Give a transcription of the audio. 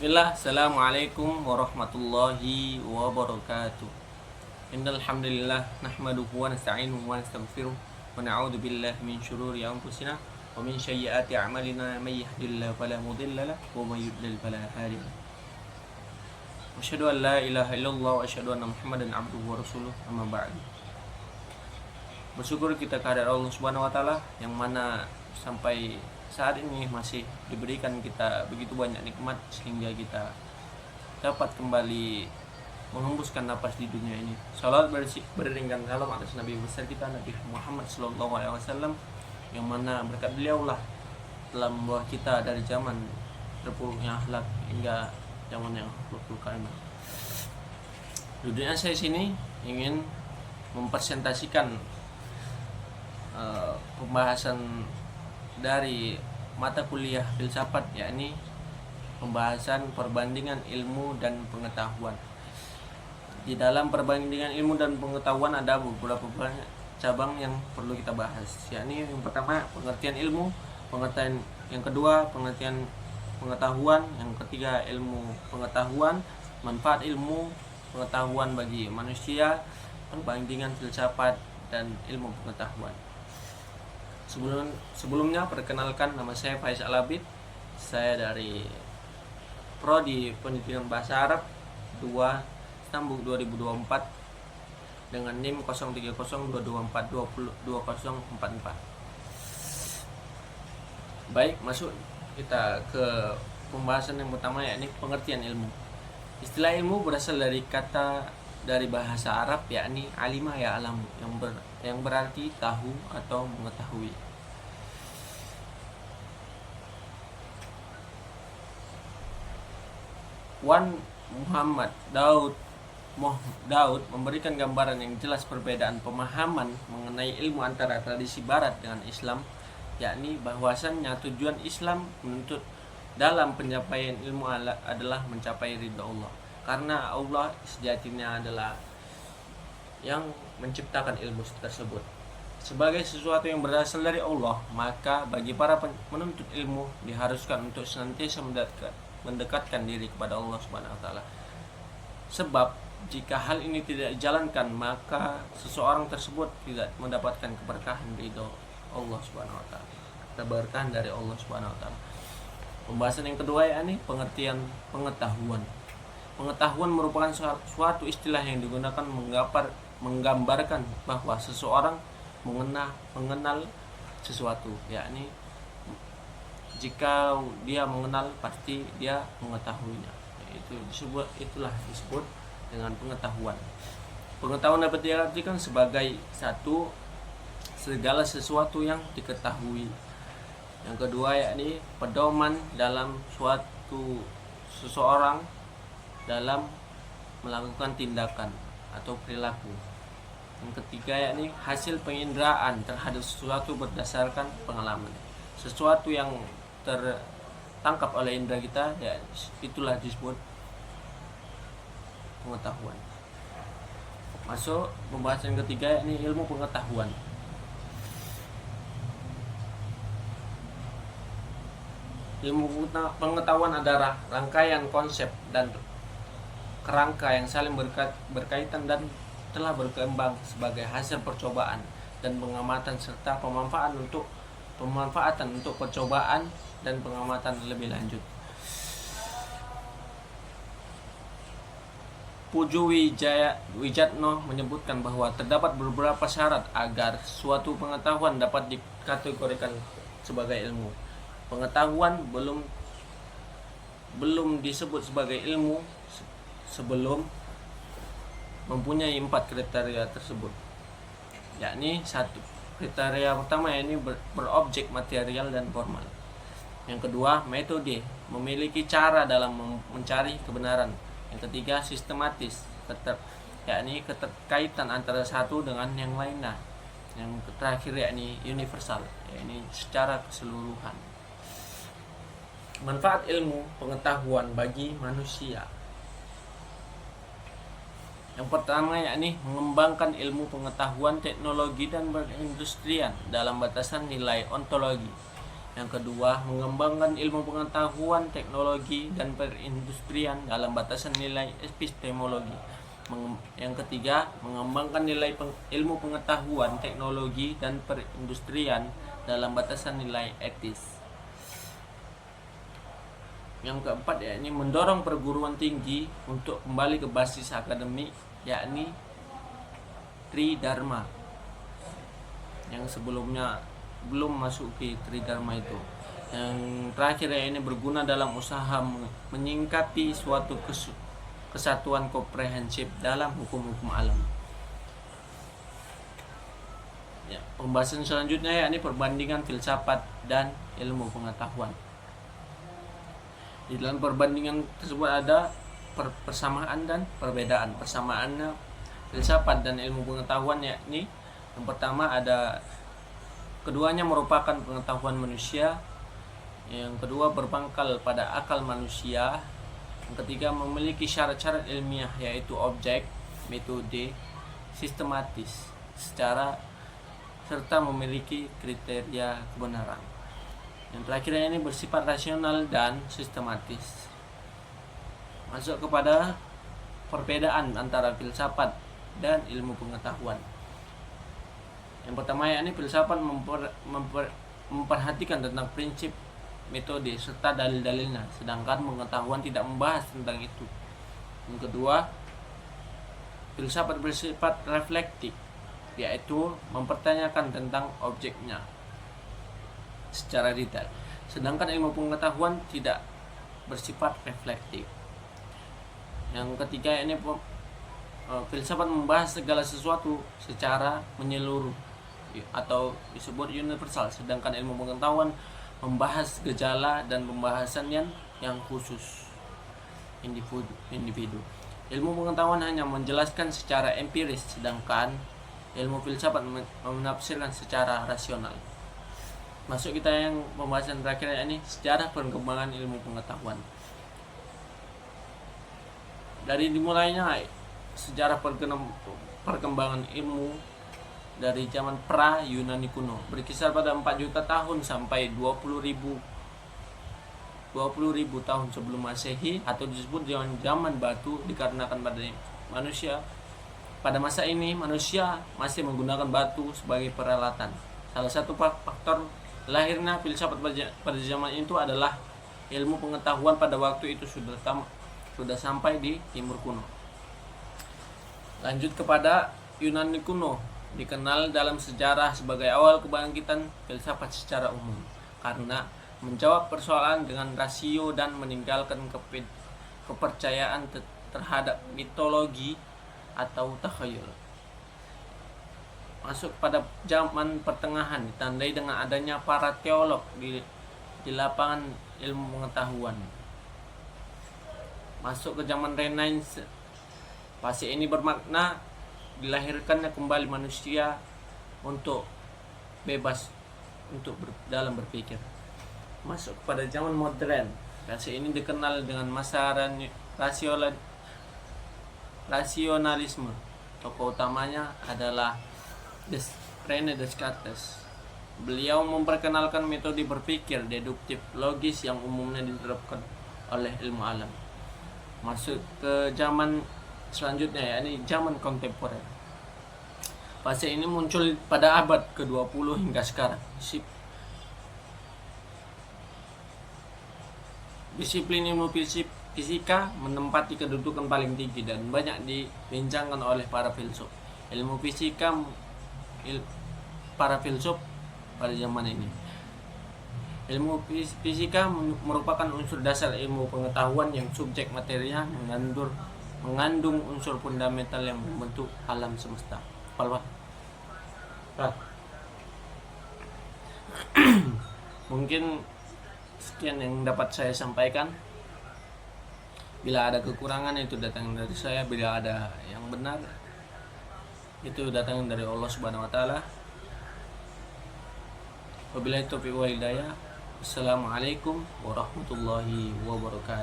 Bismillah, Assalamualaikum warahmatullahi wabarakatuh. Innal hamdalillah nahmaduhu wa nasta'inuhu wa nastaghfiruh wa na'udzu billahi min syururi anfusina wa min sayyiati a'malina may yahdihillahu fala mudilla lahu wa may yudlil fala hadiya lahu. Asyhadu an la ilaha illallah wa asyhadu anna Muhammadan abduhu wa rasuluh, amma ba'du. Bersyukur kita kehadirat Allah Subhanahu wa taala yang mana sampai saat ini masih diberikan kita begitu banyak nikmat sehingga kita dapat kembali menghembuskan napas di dunia ini. Salawat beriringan salam atas Nabi besar kita Nabi Muhammad SAW, yang mana berkat beliau lah telah membawa kita dari zaman terpuruknya akhlak hingga zaman yang buruk karena. Di dunia saya sini ingin mempresentasikan pembahasan dari mata kuliah filsafat, yakni pembahasan perbandingan ilmu dan pengetahuan. Di dalam perbandingan ilmu dan pengetahuan ada beberapa banyak cabang yang perlu kita bahas, yakni yang pertama pengertian ilmu, pengertian yang kedua pengertian pengetahuan, yang ketiga ilmu pengetahuan, manfaat ilmu pengetahuan bagi manusia, perbandingan filsafat dan ilmu pengetahuan. Sebelumnya perkenalkan, nama saya Faiz Alabid. Saya dari Prodi Pendidikan Bahasa Arab 2 Stambuk 2024 dengan NIM 0302242044. Baik, masuk kita ke pembahasan yang pertama, yakni pengertian ilmu. Istilah ilmu berasal dari kata dari bahasa Arab, yakni alimah ya alamu, yang berarti tahu atau mengetahui. Wan Muhammad Daud memberikan gambaran yang jelas perbedaan pemahaman mengenai ilmu antara tradisi barat dengan Islam, yakni bahwasannya tujuan Islam menuntut dalam pencapaian ilmu adalah mencapai ridha Allah, karena Allah sejatinya adalah yang menciptakan ilmu tersebut sebagai sesuatu yang berasal dari Allah. Maka bagi para menuntut ilmu diharuskan untuk senantiasa mendekatkan diri kepada Allah Subhanahu wa taala. Sebab jika hal ini tidak dijalankan, maka seseorang tersebut tidak mendapatkan keberkahan ridho Allah Subhanahu wa taala, keberkahan dari Allah Subhanahu wa taala. Pembahasan yang kedua, yakni pengertian pengetahuan. Pengetahuan merupakan suatu istilah yang digunakan menggambarkan bahwa seseorang mengenal sesuatu, yakni jika dia mengenal pasti dia mengetahuinya. Itulah disebut dengan pengetahuan. Pengetahuan dapat diartikan sebagai satu, segala sesuatu yang diketahui. Yang kedua, yakni pedoman dalam suatu seseorang dalam melakukan tindakan atau perilaku. Yang ketiga, yakni hasil penginderaan terhadap sesuatu berdasarkan pengalaman. Sesuatu yang tertangkap oleh indera kita, ya itulah disebut pengetahuan. Masuk pembahasan ketiga, yakni ilmu pengetahuan. Ilmu pengetahuan adalah rangkaian konsep dan kerangka yang saling berkaitan dan telah berkembang sebagai hasil percobaan dan pengamatan serta pemanfaatan untuk percobaan dan pengamatan lebih lanjut. Puju Wijatno menyebutkan bahwa terdapat beberapa syarat agar suatu pengetahuan dapat dikategorikan sebagai ilmu. Pengetahuan belum disebut sebagai ilmu sebelum mempunyai 4 kriteria tersebut, yakni satu, kriteria pertama ini berobjek material dan formal. Yang kedua, metode, memiliki cara dalam mencari kebenaran. Yang ketiga, sistematis, yakni keterkaitan antara satu dengan yang lainnya. Yang terakhir, yakni universal, yakni secara keseluruhan. Manfaat ilmu pengetahuan bagi manusia. Yang pertama, yakni mengembangkan ilmu pengetahuan, teknologi dan perindustrian dalam batasan nilai ontologi. Yang kedua, mengembangkan ilmu pengetahuan, teknologi, dan perindustrian dalam batasan nilai epistemologi. Yang ketiga, mengembangkan ilmu pengetahuan, teknologi, dan perindustrian dalam batasan nilai etis. Yang keempat, yakni mendorong perguruan tinggi untuk kembali ke basis akademik, yakni Tridharma, yang sebelumnya belum masuk ke Tridharma itu. Yang terakhir, ini berguna dalam usaha menyingkapi suatu kesatuan komprehensif dalam hukum-hukum alam. Ya, pembahasan selanjutnya yakni perbandingan filsafat dan ilmu pengetahuan. Di dalam perbandingan tersebut ada persamaan dan perbedaan. Persamaannya filsafat dan ilmu pengetahuan yakni yang pertama ada keduanya merupakan pengetahuan manusia, yang kedua berpangkal pada akal manusia, yang ketiga memiliki syarat-syarat ilmiah yaitu objek, metode, sistematis, serta memiliki kriteria kebenaran. Yang terakhir ini bersifat rasional dan sistematis. Masuk kepada perbedaan antara filsafat dan ilmu pengetahuan. Yang pertama yakni filsafat memperhatikan tentang prinsip, metode, serta dalil-dalilnya, sedangkan pengetahuan tidak membahas tentang itu. Yang kedua, filsafat bersifat reflektif, yaitu mempertanyakan tentang objeknya secara detail, sedangkan ilmu pengetahuan tidak bersifat reflektif. Yang ketiga ini filsafat membahas segala sesuatu secara menyeluruh atau disebut universal, sedangkan ilmu pengetahuan membahas gejala dan pembahasan yang khusus individu. Ilmu pengetahuan hanya menjelaskan secara empiris, sedangkan ilmu filsafat menafsirkan secara rasional. Masuk kita yang pembahasan terakhir ini sejarah perkembangan ilmu pengetahuan. Dari dimulainya sejarah perkembangan ilmu dari zaman pra Yunani kuno berkisar pada 4 juta tahun sampai 20.000 tahun sebelum Masehi, atau disebut zaman batu dikarenakan pada manusia pada masa ini manusia masih menggunakan batu sebagai peralatan. Salah satu faktor lahirnya filsafat pada zaman itu adalah ilmu pengetahuan pada waktu itu sudah sampai di timur kuno. Lanjut kepada Yunani kuno, dikenal dalam sejarah sebagai awal kebangkitan filsafat secara umum karena menjawab persoalan dengan rasio dan meninggalkan kepercayaan terhadap mitologi atau takhayul. Masuk pada zaman pertengahan ditandai dengan adanya para teolog di lapangan ilmu pengetahuan. Masuk ke zaman Renaissance. Fase ini bermakna dilahirkannya kembali manusia untuk bebas dalam berpikir. Masuk pada zaman modern. Fase ini dikenal dengan masa rasionalisme. Tokoh utamanya adalah René Descartes. Beliau memperkenalkan metode berpikir deduktif logis yang umumnya diterapkan oleh ilmu alam. Masuk ke zaman selanjutnya yakni zaman kontemporer. Fase ini muncul pada abad ke-20 hingga sekarang. Disiplin ilmu fisika menempati kedudukan paling tinggi dan banyak dibincangkan oleh para filsuf. Ilmu fisika para filsuf pada zaman ini. Ilmu fisika merupakan unsur dasar ilmu pengetahuan yang subjek materinya mengandung unsur fundamental yang membentuk alam semesta. Mungkin sekian yang dapat saya sampaikan. Bila ada kekurangan itu datang dari saya, bila ada yang benar itu datang dari Allah Subhanahu wa taala. Wabillahi taufiq wal hidayah. Assalamualaikum warahmatullahi wabarakatuh.